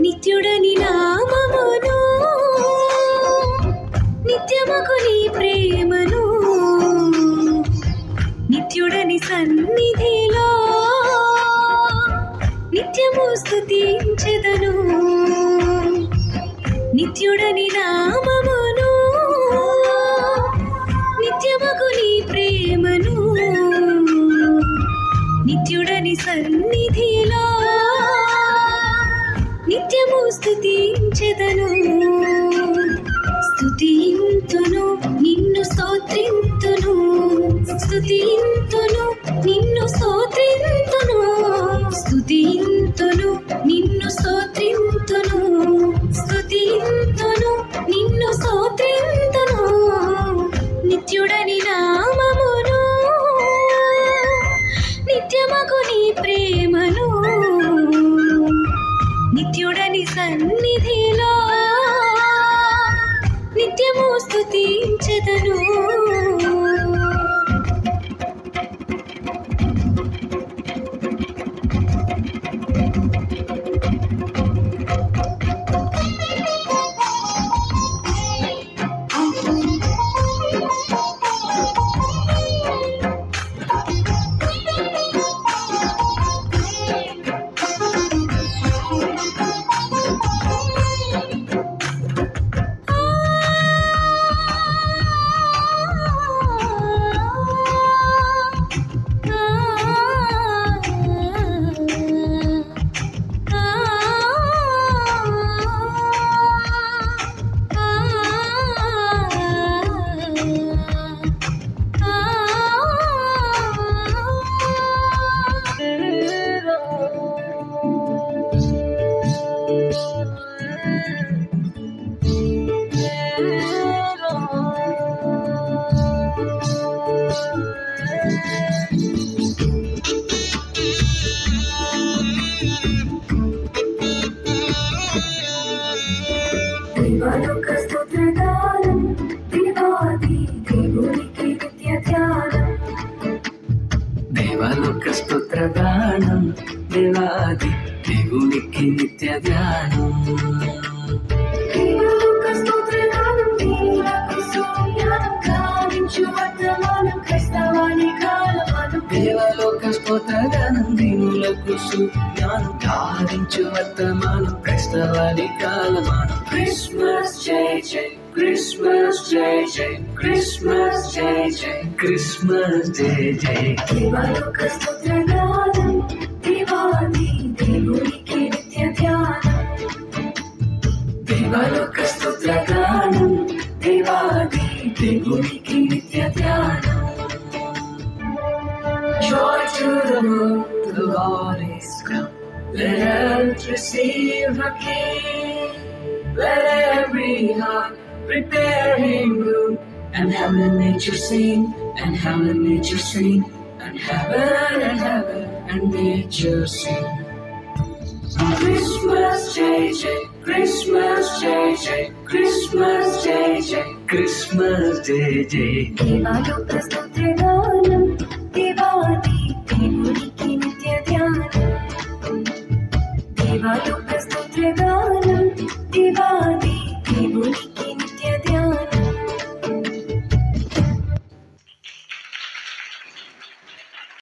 నిత్యుడని నామమును నిత్యమగు నీ ప్రేమను నిత్యుడని సన్నిధిలో నిత్యము స్తుతించెదను. నిత్యుడని నామమును నిత్యమగు నీ ప్రేమను నిత్యుడని సన్నిధిలో నిత్యము స్తుతించెదను. స్తుతింతును నిన్ను స్తోత్రింతును, స్తుతింతును నిన్ను స్తోత్రింతును, స్తుతింతును నిన్ను స్తోత్రింతును, స్తుతింతును నిన్ను స్తోత్రింతును. నిత్యుడని నామమును నిత్యమగు నీ ప్రేమను నిత్యుడని సన్నిధిలో నిత్యము స్తుతించెదను. దేవాలోక స్తోత్రగానం దేవాది దేవునికి నిత్య ధ్యానం. దేవాలోక స్తోత్రగానం దేవాది దేవునికి నిత్య ధ్యానం. దేవాలోక స్తోత్రగానం దేవులకు సూర్యానం గావించు వర్తమానం క్రైస్తవాని కాలమానం. దేవాలోక స్తోత్రగానం దీనులకు సుజ్ఞానం గావించు వర్తమానం క్రైస్తవాని కాలమానం. క్రిస్మస్ జై జై, క్రిస్మస్ జై జై, క్రిస్మస్ జై జై, క్రిస్మస్ జై జై. దేవాలోక స్తోత్రగానం దేవాది దేవునికి నిత్య ధ్యానం. దేవాలోక స్తోత్రగానం దేవాది దేవునికి నిత్య ధ్యానం. Joy to the world, the Lord is come. Let earth receive her King. Let every heart prepare him room. And heaven and nature sing, and heaven and nature sing, and heaven and nature sing. Christmas JJ, Christmas JJ, Christmas JJ, Christmas JJ. దేవాలోక స్తోత్రగానం దేవాది దేవునికి నిత్య ధ్యానం. దేవాలోక